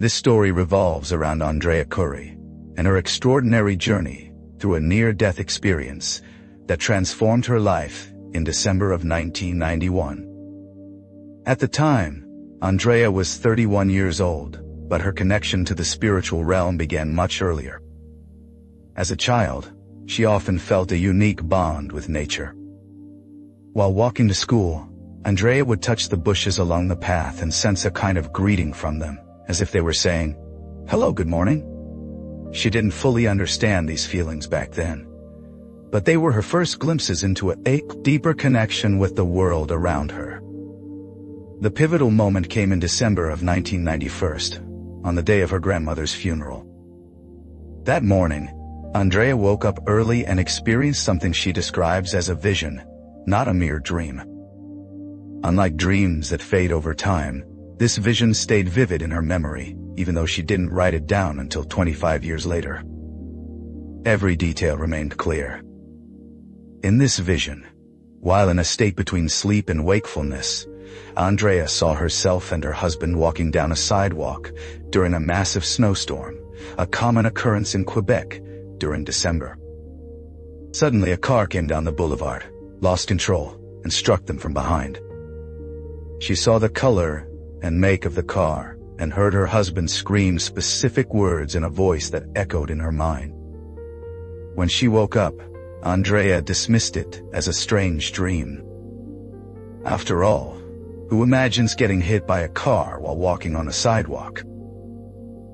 This story revolves around Andrea Courey and her extraordinary journey through a near-death experience that transformed her life in December of 1991. At the time, Andrea was 31 years old, but her connection to the spiritual realm began much earlier. As a child, she often felt a unique bond with nature. While walking to school, Andrea would touch the bushes along the path and sense a kind of greeting from them, as if they were saying, "Hello, good morning." She didn't fully understand these feelings back then, but they were her first glimpses into a deeper connection with the world around her. The pivotal moment came in December of 1991, on the day of her grandmother's funeral. That morning, Andrea woke up early and experienced something she describes as a vision, not a mere dream. Unlike dreams that fade over time, this vision stayed vivid in her memory, even though she didn't write it down until 25 years later. Every detail remained clear. In this vision, while in a state between sleep and wakefulness, Andrea saw herself and her husband walking down a sidewalk during a massive snowstorm, a common occurrence in Quebec during December. Suddenly, a car came down the boulevard, lost control, and struck them from behind. She saw the color and make of the car and heard her husband scream specific words in a voice that echoed in her mind. When she woke up, Andrea dismissed it as a strange dream. After all, who imagines getting hit by a car while walking on a sidewalk?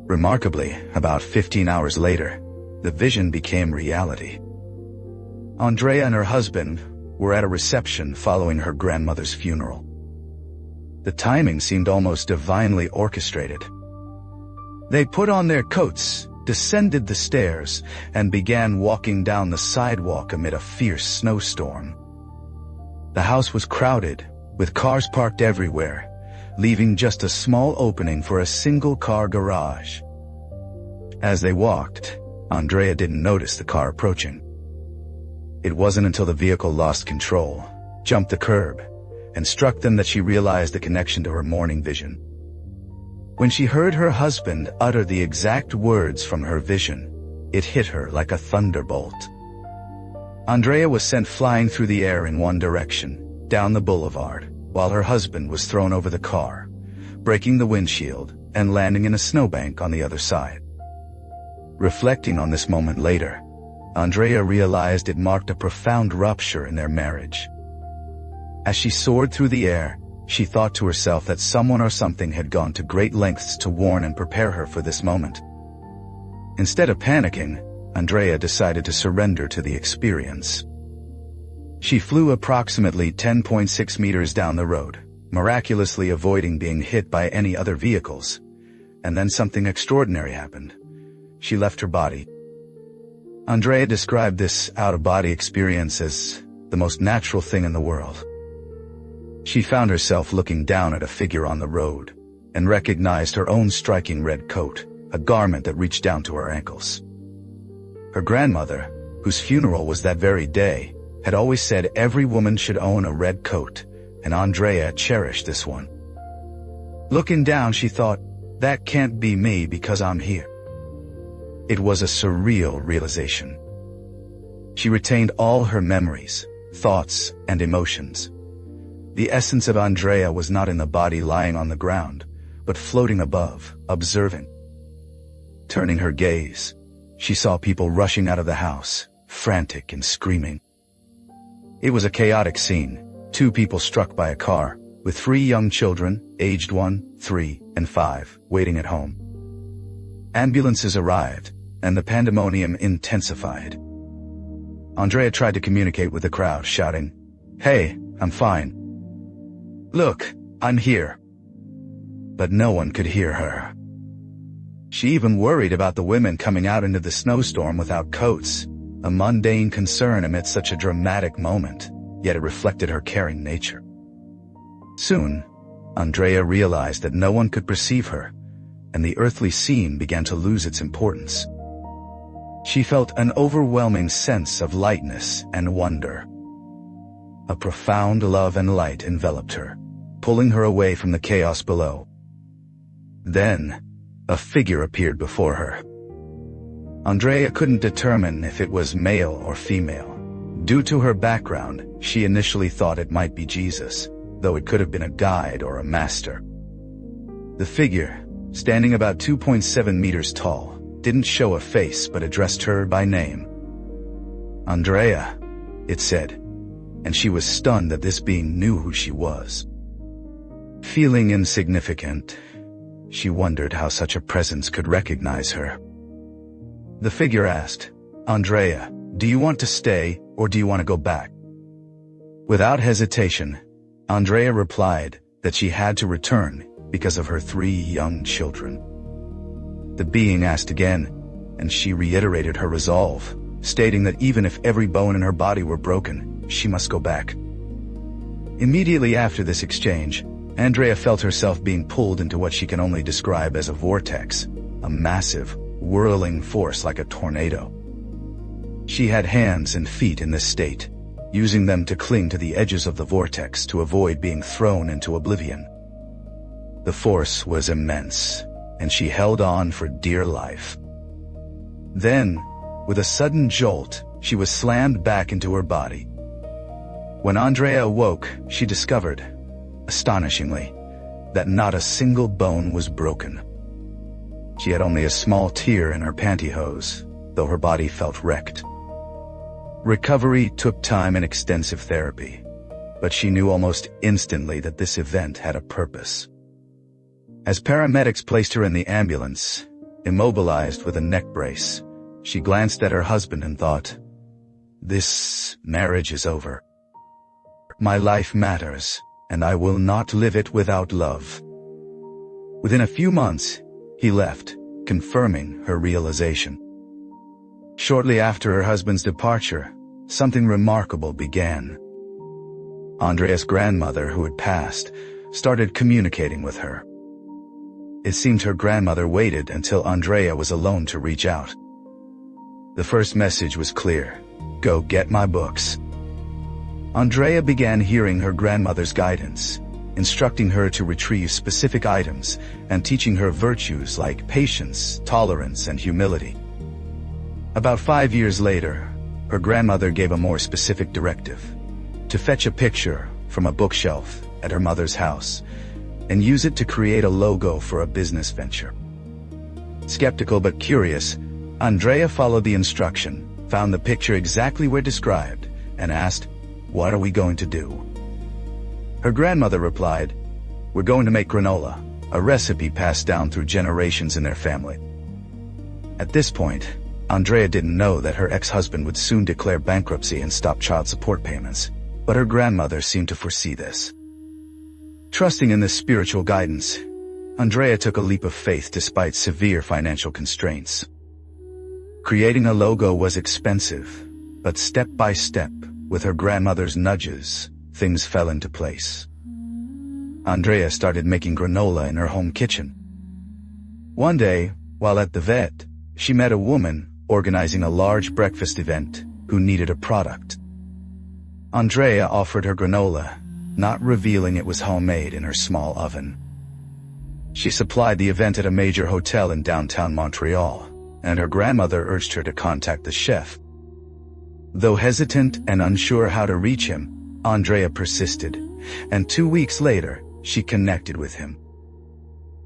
Remarkably, about 15 hours later, the vision became reality. Andrea and her husband were at a reception following her grandmother's funeral. The timing seemed almost divinely orchestrated. They put on their coats, descended the stairs, and began walking down the sidewalk amid a fierce snowstorm. The house was crowded, with cars parked everywhere, leaving just a small opening for a single-car garage. As they walked, Andrea didn't notice the car approaching. It wasn't until the vehicle lost control, jumped the curb, and struck them that she realized the connection to her morning vision. When she heard her husband utter the exact words from her vision, it hit her like a thunderbolt. Andrea was sent flying through the air in one direction, down the boulevard, while her husband was thrown over the car, breaking the windshield and landing in a snowbank on the other side. Reflecting on this moment later, Andrea realized it marked a profound rupture in their marriage. As she soared through the air, she thought to herself that someone or something had gone to great lengths to warn and prepare her for this moment. Instead of panicking, Andrea decided to surrender to the experience. She flew approximately 10.6 meters down the road, miraculously avoiding being hit by any other vehicles. And then something extraordinary happened. She left her body. Andrea described this out-of-body experience as the most natural thing in the world. She found herself looking down at a figure on the road and recognized her own striking red coat, a garment that reached down to her ankles. Her grandmother, whose funeral was that very day, had always said every woman should own a red coat, and Andrea cherished this one. Looking down, she thought, that can't be me because I'm here. It was a surreal realization. She retained all her memories, thoughts, and emotions. The essence of Andrea was not in the body lying on the ground, but floating above, observing. Turning her gaze, she saw people rushing out of the house, frantic and screaming. It was a chaotic scene, 2 people struck by a car, with 3 young children, aged 1, 3, and 5, waiting at home. Ambulances arrived, and the pandemonium intensified. Andrea tried to communicate with the crowd, shouting, "Hey, I'm fine. Look, I'm here." But no one could hear her. She even worried about the women coming out into the snowstorm without coats, a mundane concern amid such a dramatic moment, yet it reflected her caring nature. Soon, Andrea realized that no one could perceive her, and the earthly scene began to lose its importance. She felt an overwhelming sense of lightness and wonder. A profound love and light enveloped her, pulling her away from the chaos below. Then, A figure appeared before her. Andrea couldn't determine if it was male or female. Due to her background, she initially thought it might be Jesus, though it could have been a guide or a master. The figure, standing about 2.7 meters tall, didn't show a face but addressed her by name. Andrea, it said, and she was stunned that this being knew who she was. Feeling insignificant, she wondered how such a presence could recognize her. The figure asked, "Andrea, do you want to stay or do you want to go back?" Without hesitation, Andrea replied that she had to return because of her 3 young children. The being asked again, and she reiterated her resolve, stating that even if every bone in her body were broken, she must go back. Immediately after this exchange, Andrea felt herself being pulled into what she can only describe as a vortex, a massive, whirling force like a tornado. She had hands and feet in this state, using them to cling to the edges of the vortex to avoid being thrown into oblivion. The force was immense, and she held on for dear life. Then, with a sudden jolt, she was slammed back into her body. When Andrea awoke, she discovered, astonishingly, that not a single bone was broken. She had only a small tear in her pantyhose, though her body felt wrecked. Recovery took time and extensive therapy, but she knew almost instantly that this event had a purpose. As paramedics placed her in the ambulance, immobilized with a neck brace, she glanced at her husband and thought, "This marriage is over. My life matters, and I will not live it without love." Within a few months, he left, confirming her realization. Shortly after her husband's departure, something remarkable began. Andrea's grandmother, who had passed, started communicating with her. It seemed her grandmother waited until Andrea was alone to reach out. The first message was clear: "Go get my books." Andrea began hearing her grandmother's guidance, instructing her to retrieve specific items and teaching her virtues like patience, tolerance, and humility. About 5 years later, her grandmother gave a more specific directive: to fetch a picture from a bookshelf at her mother's house and use it to create a logo for a business venture. Skeptical but curious, Andrea followed the instruction, found the picture exactly where described, and asked, "What are we going to do?" Her grandmother replied, "We're going to make granola, a recipe passed down through generations in their family." At this point, Andrea didn't know that her ex-husband would soon declare bankruptcy and stop child support payments, but her grandmother seemed to foresee this. Trusting in this spiritual guidance, Andrea took a leap of faith despite severe financial constraints. Creating a logo was expensive, but step by step, with her grandmother's nudges, things fell into place. Andrea started making granola in her home kitchen. One day, while at the vet, she met a woman organizing a large breakfast event who needed a product. Andrea offered her granola, not revealing it was homemade in her small oven. She supplied the event at a major hotel in downtown Montreal, and her grandmother urged her to contact the chef. Though hesitant and unsure how to reach him, Andrea persisted, and 2 weeks later, she connected with him.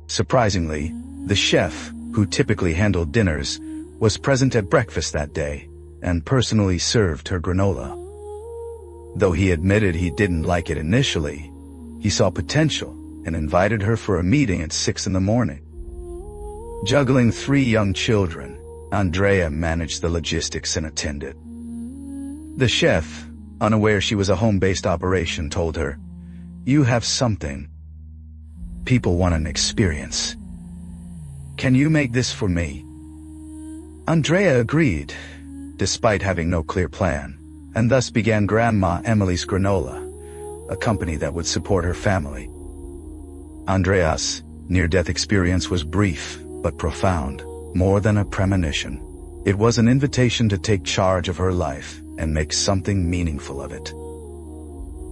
Surprisingly, the chef, who typically handled dinners, was present at breakfast that day and personally served her granola. Though he admitted he didn't like it initially, he saw potential and invited her for a meeting at 6 in the morning. Juggling 3 young children, Andrea managed the logistics and attended. The chef, unaware she was a home-based operation, told her, "You have something. People want an experience. Can you make this for me?" Andrea agreed, despite having no clear plan, and thus began Grandma Emily's Granola, a company that would support her family. Andrea's near-death experience was brief but profound, more than a premonition. It was an invitation to take charge of her life and make something meaningful of it.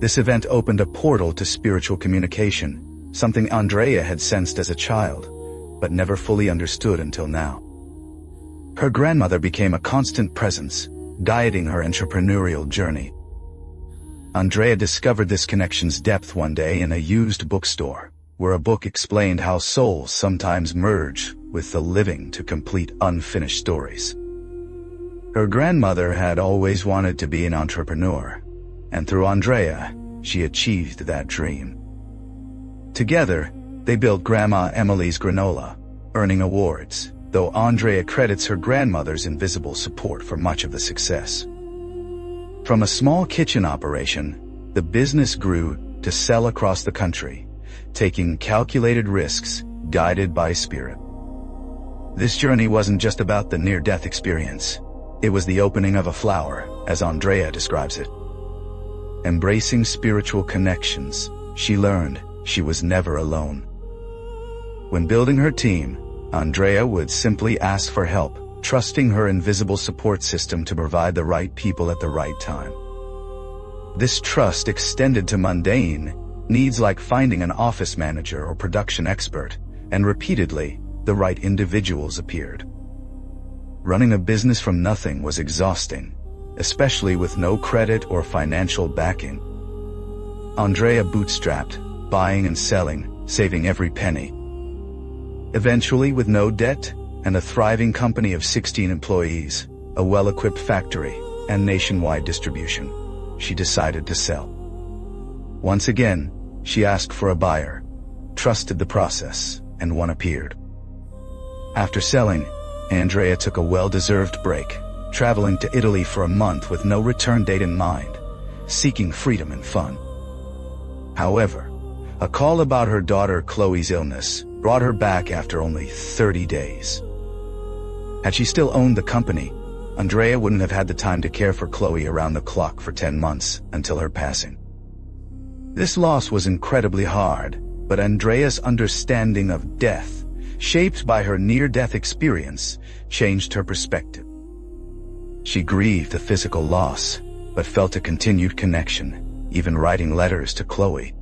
This event opened a portal to spiritual communication, something Andrea had sensed as a child, but never fully understood until now. Her grandmother became a constant presence, guiding her entrepreneurial journey. Andrea discovered this connection's depth one day in a used bookstore, where a book explained how souls sometimes merge with the living to complete unfinished stories. Her grandmother had always wanted to be an entrepreneur, and through Andrea, she achieved that dream. Together, they built Grandma Emily's Granola, earning awards, though Andrea credits her grandmother's invisible support for much of the success. From a small kitchen operation, the business grew to sell across the country, taking calculated risks, guided by spirit. This journey wasn't just about the near-death experience. It was the opening of a flower, as Andrea describes it. Embracing spiritual connections, she learned she was never alone. When building her team, Andrea would simply ask for help, trusting her invisible support system to provide the right people at the right time. This trust extended to mundane needs like finding an office manager or production expert, and repeatedly, the right individuals appeared. Running a business from nothing was exhausting, especially with no credit or financial backing. Andrea bootstrapped, buying and selling, saving every penny. Eventually, with no debt and a thriving company of 16 employees, a well-equipped factory, and nationwide distribution, she decided to sell. Once again, she asked for a buyer, trusted the process, and one appeared. After selling, Andrea took a well-deserved break, traveling to Italy for a month with no return date in mind, seeking freedom and fun. However, a call about her daughter Chloe's illness brought her back after only 30 days. Had she still owned the company, Andrea wouldn't have had the time to care for Chloe around the clock for 10 months until her passing. This loss was incredibly hard, but Andrea's understanding of death, shaped by her near-death experience, changed her perspective. She grieved the physical loss, but felt a continued connection, even writing letters to Chloe.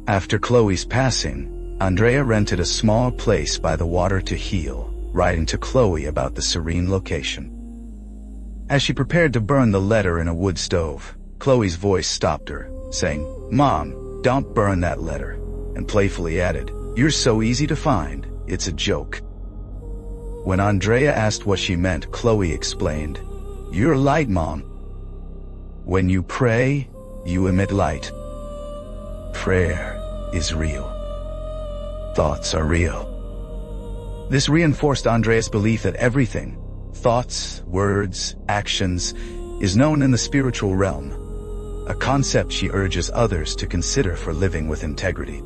After Chloe's passing, Andrea rented a small place by the water to heal, writing to Chloe about the serene location. As she prepared to burn the letter in a wood stove, Chloe's voice stopped her, saying, "Mom, don't burn that letter," and playfully added, "You're so easy to find, it's a joke." When Andrea asked what she meant, Chloe explained, "You're light, Mom. When you pray, you emit light. Prayer is real. Thoughts are real." This reinforced Andrea's belief that everything, thoughts, words, actions, is known in the spiritual realm, a concept she urges others to consider for living with integrity.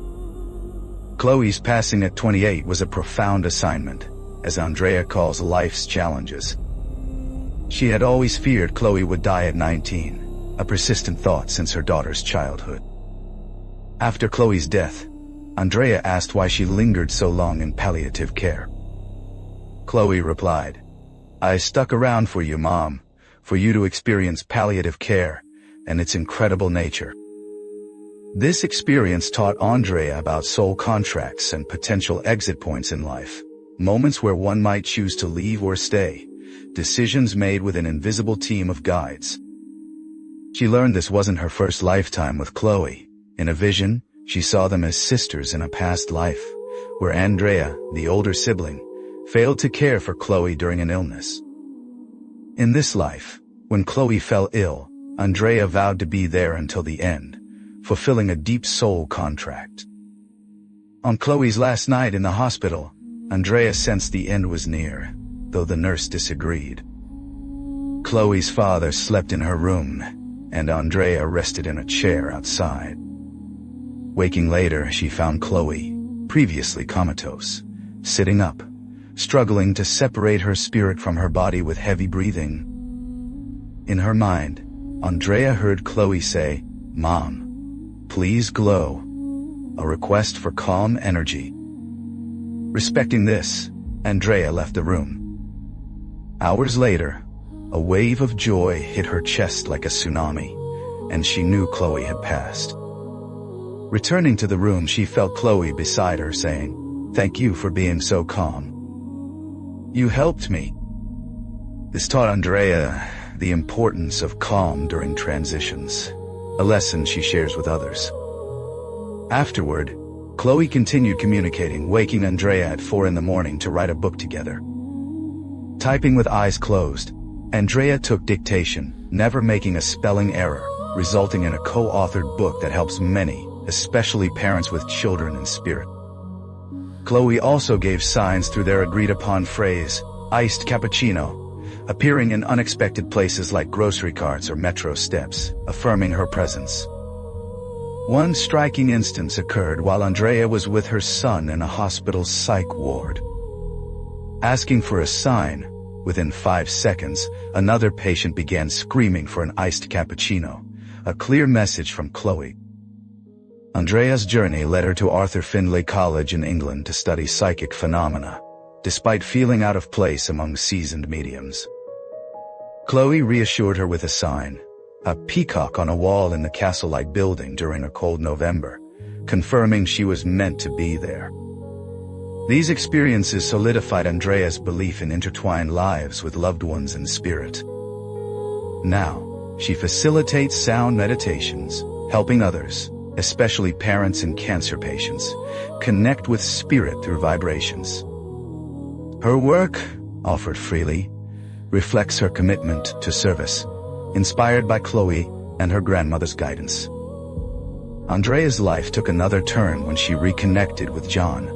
Chloe's passing at 28 was a profound assignment, as Andrea calls life's challenges. She had always feared Chloe would die at 19, a persistent thought since her daughter's childhood. After Chloe's death, Andrea asked why she lingered so long in palliative care. Chloe replied, "I stuck around for you, Mom, for you to experience palliative care and its incredible nature." This experience taught Andrea about soul contracts and potential exit points in life, moments where one might choose to leave or stay, decisions made with an invisible team of guides. She learned this wasn't her first lifetime with Chloe. In a vision, she saw them as sisters in a past life, where Andrea, the older sibling, failed to care for Chloe during an illness. In this life, when Chloe fell ill, Andrea vowed to be there until the end, fulfilling a deep soul contract. On Chloe's last night in the hospital, Andrea sensed the end was near, though the nurse disagreed. Chloe's father slept in her room, and Andrea rested in a chair outside. Waking later, she found Chloe, previously comatose, sitting up, struggling to separate her spirit from her body with heavy breathing. In her mind, Andrea heard Chloe say, "Mom, please glow," a request for calm energy. Respecting this, Andrea left the room. Hours later, a wave of joy hit her chest like a tsunami, and she knew Chloe had passed. Returning to the room, she felt Chloe beside her saying, Thank you for being so calm. You helped me. This taught Andrea the importance of calm during transitions, a lesson she shares with others. Afterward, Chloe continued communicating, waking Andrea at 4 a.m. to write a book together. Typing with eyes closed, Andrea took dictation, never making a spelling error, resulting in a co-authored book that helps many, especially parents with children in spirit. Chloe also gave signs through their agreed-upon phrase, iced cappuccino, appearing in unexpected places like grocery carts or metro steps, affirming her presence. One striking instance occurred while Andrea was with her son in a hospital's psych ward. Asking for a sign, within 5 seconds, another patient began screaming for an iced cappuccino, a clear message from Chloe. Andrea's journey led her to Arthur Findlay College in England to study psychic phenomena, despite feeling out of place among seasoned mediums. Chloe reassured her with a sign, a peacock on a wall in the castle-like building during a cold November, confirming she was meant to be there. These experiences solidified Andrea's belief in intertwined lives with loved ones in spirit. Now, she facilitates sound meditations, helping others, especially parents and cancer patients, connect with spirit through vibrations. Her work, offered freely, reflects her commitment to service, inspired by Chloe and her grandmother's guidance. Andrea's life took another turn when she reconnected with John,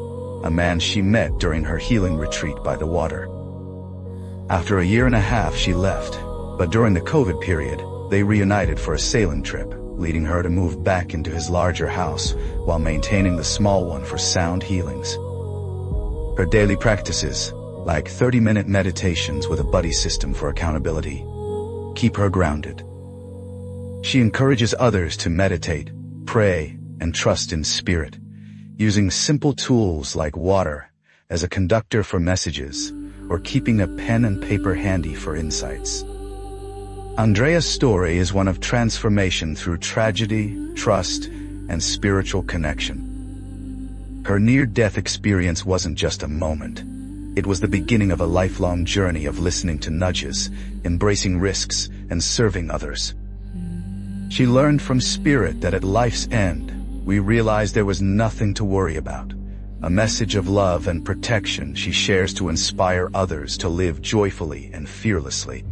a man she met during her healing retreat by the water. After a year and a half, she left, but during the COVID period, they reunited for a sailing trip, leading her to move back into his larger house while maintaining the small one for sound healings. Her daily practices, like 30-minute meditations with a buddy system for accountability, keep her grounded. She encourages others to meditate, pray, and trust in spirit, using simple tools like water as a conductor for messages or keeping a pen and paper handy for insights. Andrea's story is one of transformation through tragedy, trust, and spiritual connection. Her near-death experience wasn't just a moment. It was the beginning of a lifelong journey of listening to nudges, embracing risks, and serving others. She learned from spirit that at life's end, we realized there was nothing to worry about, a message of love and protection she shares to inspire others to live joyfully and fearlessly.